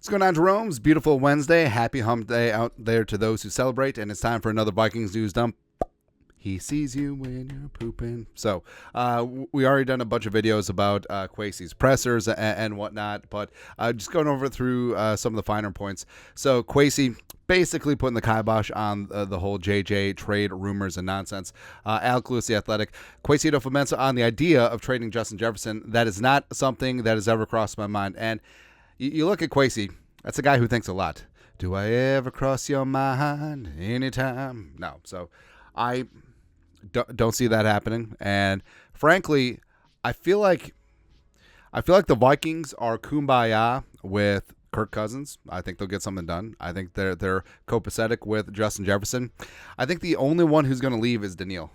What's going on, Jerome's beautiful Wednesday. Happy hump day out there to those who celebrate, and it's time for another Vikings news dump. He sees you when you're pooping. So we already done a bunch of videos about Kwesi's pressers and whatnot, but just going over through some of the finer points. So Kwesi basically putting the kibosh on the whole JJ trade rumors and nonsense. Alec Lewis, the Athletic. Kwesi adofo-mensah on the idea of trading Justin Jefferson. That is not something that has ever crossed my mind. And you look at Kwesi, that's a guy who thinks a lot. Do I ever cross your mind anytime? No. So I don't see that happening. And frankly, I feel like the Vikings are kumbaya with Kirk Cousins. I think they'll get something done. I think they're copacetic with Justin Jefferson. I think the only one who's going to leave is Daniil.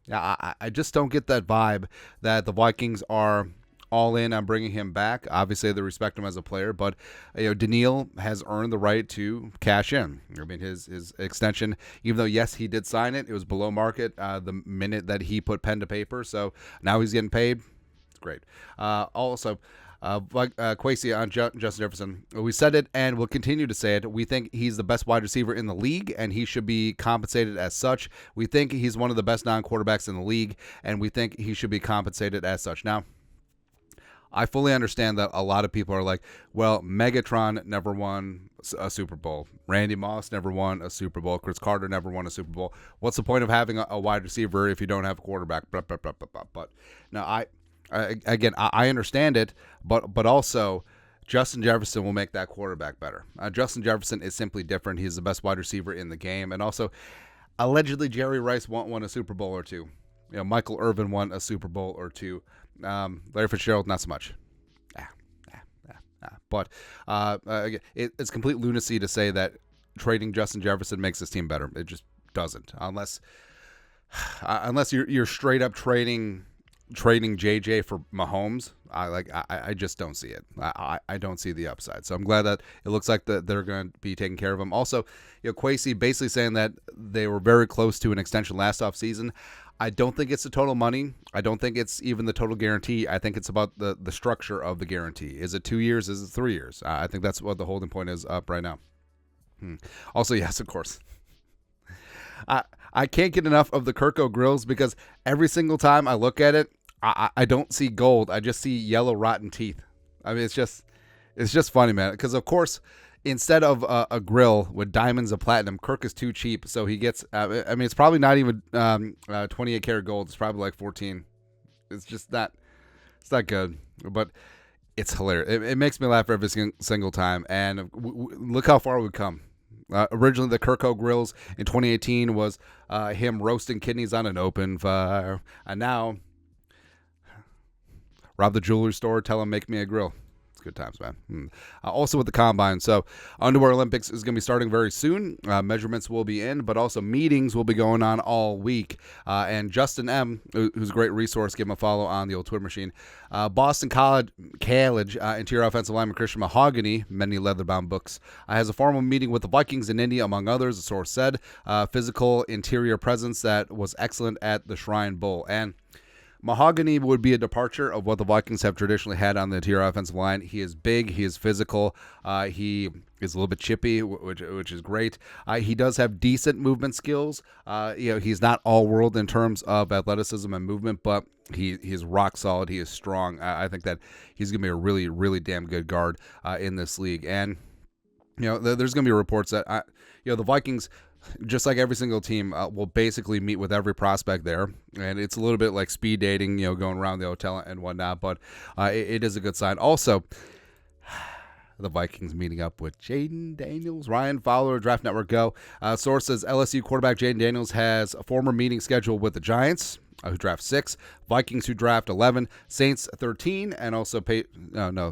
Yeah, I just don't get that vibe that the Vikings are all in on bringing him back. Obviously, they respect him as a player, but Daniil has earned the right to cash in. I mean, his extension, even though yes, he did sign it, it was below market the minute that he put pen to paper. So now he's getting paid. It's great. Also, Kwesi on Justin Jefferson. We said it and we'll continue to say it. We think he's the best wide receiver in the league, and he should be compensated as such. We think he's one of the best non-quarterbacks in the league, and we think he should be compensated as such. Now, I fully understand that a lot of people are like, well, Megatron never won a Super Bowl. Randy Moss never won a Super Bowl. Chris Carter never won a Super Bowl. What's the point of having a wide receiver if you don't have a quarterback? Blah, blah, blah, blah, blah. But now, I understand it, but also Justin Jefferson will make that quarterback better. Justin Jefferson is simply different. He's the best wide receiver in the game. And also, allegedly, Jerry Rice won a Super Bowl or two. Michael Irvin won a Super Bowl or two. Larry Fitzgerald, not so much. But it's complete lunacy to say that trading Justin Jefferson makes this team better. It just doesn't, unless you're straight up trading JJ for Mahomes. I just don't see it. I don't see the upside. So I'm glad that it looks like they're going to be taking care of him. Also, Kwesi basically saying that they were very close to an extension last offseason. I don't think it's the total money. I don't think it's even the total guarantee. I think it's about the structure of the guarantee. Is it 2 years? Is it 3 years? I think that's what the holding point is up right now. Also, yes, of course. I can't get enough of the Kirko grills because every single time I look at it, I don't see gold. I just see yellow rotten teeth. I mean, it's just funny, man. Because of course, instead of a grill with diamonds of platinum, Kirk is too cheap, so he gets. I mean, it's probably not even 28 karat gold. It's probably like 14. It's just not. It's not good, but it's hilarious. It makes me laugh every single time. And look how far we've come. Originally, the Kirko grills in 2018 was him roasting kidneys on an open fire, and now rob the jewelry store, tell him make me a grill. It's good times, man. Also with the combine, so Underwear Olympics is going to be starting very soon. Measurements will be in, but also meetings will be going on all week. And Justin M., who's a great resource, give him a follow on the old Twitter machine. Boston College interior offensive lineman Christian Mahogany, many leather-bound books, has a formal meeting with the Vikings in Indy, among others, the source said. Physical interior presence that was excellent at the Shrine Bowl. And Mahogany would be a departure of what the Vikings have traditionally had on the interior offensive line. He is big. He is physical. He is a little bit chippy, which is great. He does have decent movement skills. He's not all world in terms of athleticism and movement, but he's rock solid. He is strong. I think that he's going to be a really, really damn good guard in this league. And there's going to be reports that the Vikings, just like every single team, will basically meet with every prospect there. And it's a little bit like speed dating, going around the hotel and whatnot. But it is a good sign. Also, the Vikings meeting up with Jaden Daniels, Ryan Fowler, Draft Network Go. Source says LSU quarterback Jaden Daniels has a former meeting scheduled with the Giants, who draft 6, Vikings, who draft 11, Saints 13, and also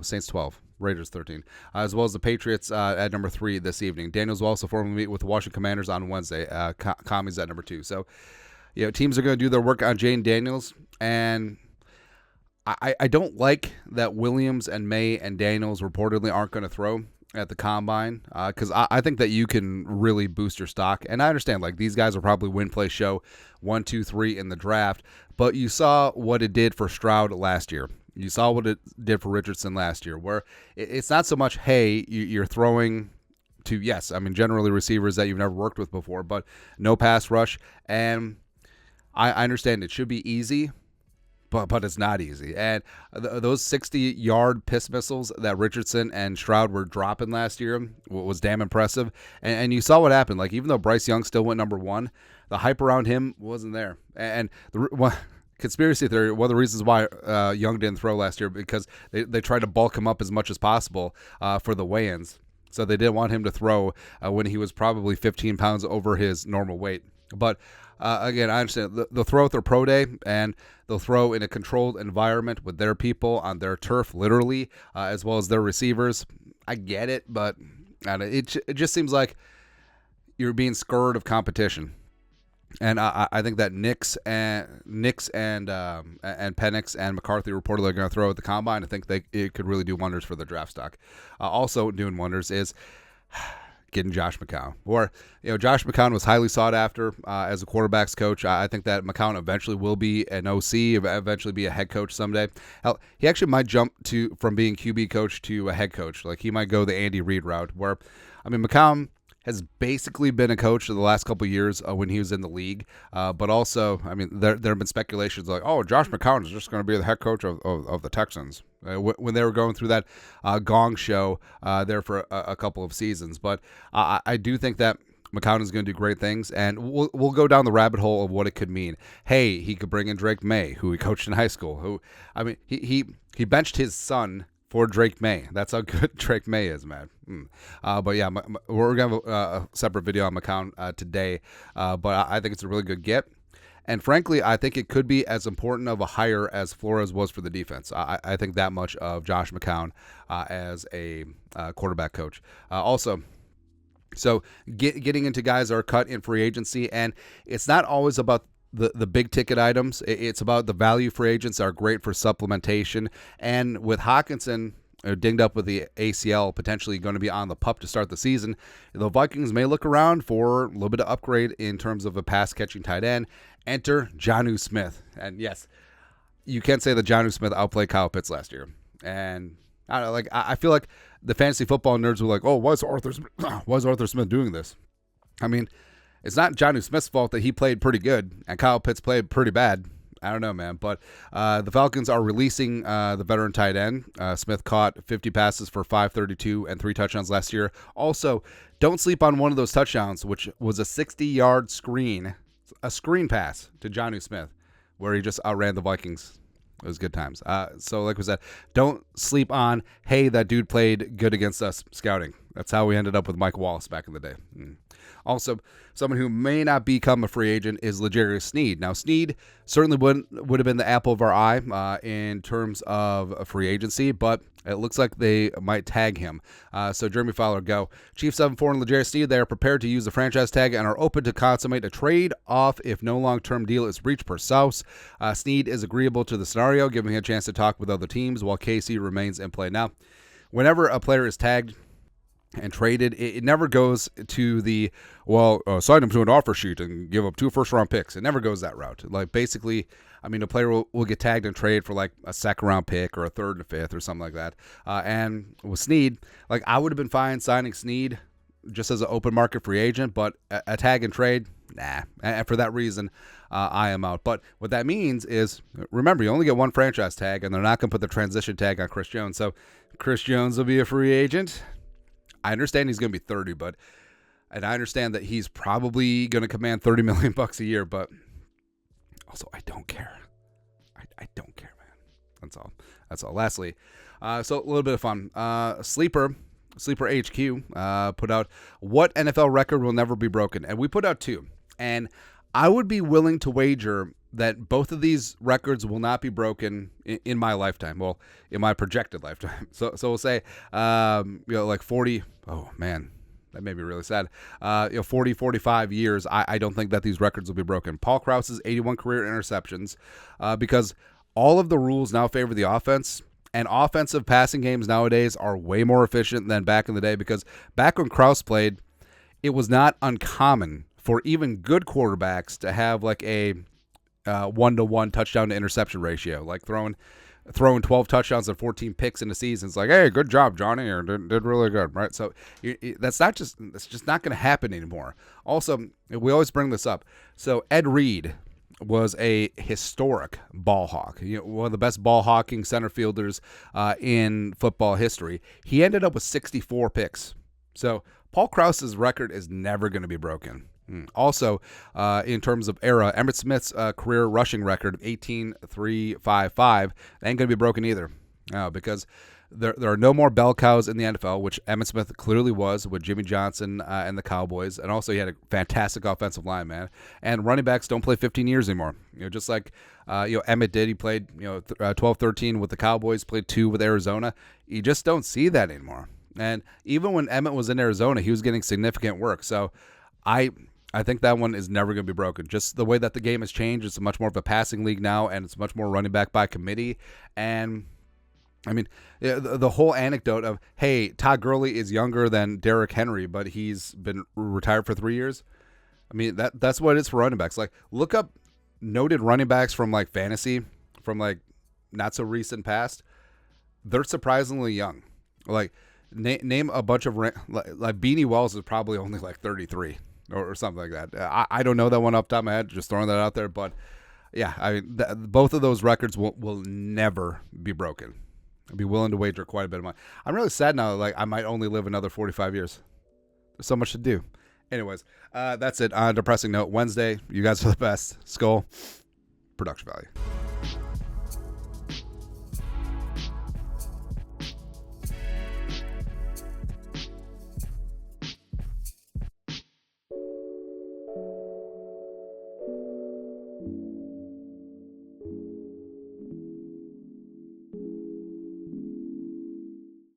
Saints 12. Raiders 13, as well as the Patriots at number 3 this evening. Daniels will also formally meet with the Washington Commanders on Wednesday. Commies at number 2. So, teams are going to do their work on Jane Daniels, and I don't like that Williams and May and Daniels reportedly aren't going to throw at the combine, because I think that you can really boost your stock. And I understand, like, these guys will probably win, play, show 1, 2, 3 in the draft, but you saw what it did for Stroud last year. You saw what it did for Richardson last year, where it's not so much, hey, you're throwing to, yes, I mean, generally receivers that you've never worked with before, but no pass rush. And I understand it should be easy, but it's not easy. And those 60-yard piss missiles that Richardson and Stroud were dropping last year was damn impressive. And you saw what happened. Like, even though Bryce Young still went number one, the hype around him wasn't there. And conspiracy theory, one of the reasons why Young didn't throw last year, because they tried to bulk him up as much as possible for the weigh-ins. So they didn't want him to throw when he was probably 15 pounds over his normal weight. But again, I understand they'll throw at their pro day, and they'll throw in a controlled environment with their people on their turf, literally, as well as their receivers. I get it, but it just seems like you're being scared of competition. And I think that Nix and Penix and McCarthy reportedly are going to throw at the combine. I think it could really do wonders for the draft stock. Also doing wonders is getting Josh McCown. Or, Josh McCown was highly sought after as a quarterback's coach. I think that McCown eventually will be an OC, eventually be a head coach someday. Hell, he actually might jump from being QB coach to a head coach. Like, he might go the Andy Reid route, where, I mean, McCown has basically been a coach for the last couple of years when he was in the league. But also, I mean, there have been speculations like, oh, Josh McCown is just going to be the head coach of the Texans when they were going through that gong show there for a couple of seasons. But I do think that McCown is going to do great things, and we'll go down the rabbit hole of what it could mean. Hey, he could bring in Drake May, who he coached in high school. He benched his son for Drake May. That's how good Drake May is, man. But yeah, we're going to have a separate video on McCown today. But I think it's a really good get. And frankly, I think it could be as important of a hire as Flores was for the defense. I think that much of Josh McCown as a quarterback coach. Also, so getting into guys that are cut in free agency, and it's not always about the big ticket items. It's about the value free agents that are great for supplementation. And with Hawkinson dinged up with the ACL, potentially going to be on the PUP to start the season, the Vikings may look around for a little bit of upgrade in terms of a pass catching tight end. Enter Janu Smith. And yes, you can't say that Janu Smith outplayed Kyle Pitts last year. And I don't know, like, I feel like the fantasy football nerds were like, oh, why is Arthur Smith doing this? I mean, it's not Janu Smith's fault that he played pretty good and Kyle Pitts played pretty bad. I don't know, man. But the Falcons are releasing the veteran tight end. Smith caught 50 passes for 532 and 3 touchdowns last year. Also, don't sleep on one of those touchdowns, which was a 60-yard screen pass to Janu Smith, where he just outran the Vikings. It was good times. So like we said, don't sleep on, hey, that dude played good against us scouting. That's how we ended up with Mike Wallace back in the day. Also, someone who may not become a free agent is L'Jarius Sneed. Now, Sneed certainly would have been the apple of our eye in terms of a free agency, but it looks like they might tag him. So, Jeremy Fowler, go. Chief 7-4 and L'Jarius Sneed, they are prepared to use the franchise tag and are open to consummate a trade off if no long-term deal is reached per South. Sneed is agreeable to the scenario, giving him a chance to talk with other teams while KC remains in play. Now, whenever a player is tagged and traded, it never goes to the, sign him to an offer sheet and give up 2 first-round picks. It never goes that route. Like, basically, I mean, a player will get tagged and traded for, like, a second-round pick or a third and a fifth or something like that. And with Sneed, like, I would have been fine signing Sneed just as an open market free agent, but a tag and trade, nah. And for that reason, I am out. But what that means is, remember, you only get one franchise tag, and they're not going to put the transition tag on Chris Jones. So Chris Jones will be a free agent. I understand he's going to be 30, and I understand that he's probably going to command $30 million a year, but also I don't care. I don't care, man. That's all. Lastly, so a little bit of fun. Sleeper HQ put out what NFL record will never be broken, and we put out 2. And I would be willing to wager that both of these records will not be broken in my lifetime. Well, in my projected lifetime. So we'll say, like 40. Oh man, that made me really sad. 40, 45 years. I don't think that these records will be broken. Paul Krause's 81 career interceptions, because all of the rules now favor the offense. And offensive passing games nowadays are way more efficient than back in the day, because back when Krause played, it was not uncommon for even good quarterbacks to have like a 1-to-1 touchdown to interception ratio, like throwing throwing 12 touchdowns and 14 picks in the season. It's like, hey, good job, Johnny, or did really good, right? So that's just not going to happen anymore. Also, we always bring this up. So Ed Reed was a historic ball hawk, one of the best ball hawking center fielders in football history. He ended up with 64 picks. So Paul Krause's record is never going to be broken. Also, in terms of era, Emmitt Smith's career rushing record of 18,355 ain't going to be broken either, because there are no more bell cows in the NFL, which Emmitt Smith clearly was with Jimmy Johnson and the Cowboys, and also he had a fantastic offensive line, man. And running backs don't play 15 years anymore. Just like Emmitt did, he played 12, 13 with the Cowboys, played 2 with Arizona. You just don't see that anymore. And even when Emmitt was in Arizona, he was getting significant work. So I think that one is never going to be broken. Just the way that the game has changed, it's much more of a passing league now, and it's much more running back by committee. And, I mean, the whole anecdote of, hey, Todd Gurley is younger than Derrick Henry, but he's been retired for 3 years. I mean, that's what it is for running backs. Like, look up noted running backs from, like, fantasy, from, like, not so recent past. They're surprisingly young. Like, name a bunch of, like Beanie Wells is probably only, like, 33. Or something like that. I don't know that one up top of my head, just throwing that out there. But, yeah, I mean, both of those records will never be broken. I'd be willing to wager quite a bit of money. I'm really sad now. Like, I might only live another 45 years. There's so much to do. Anyways, that's it. On a depressing note, Wednesday, you guys are the best. Skull, production value.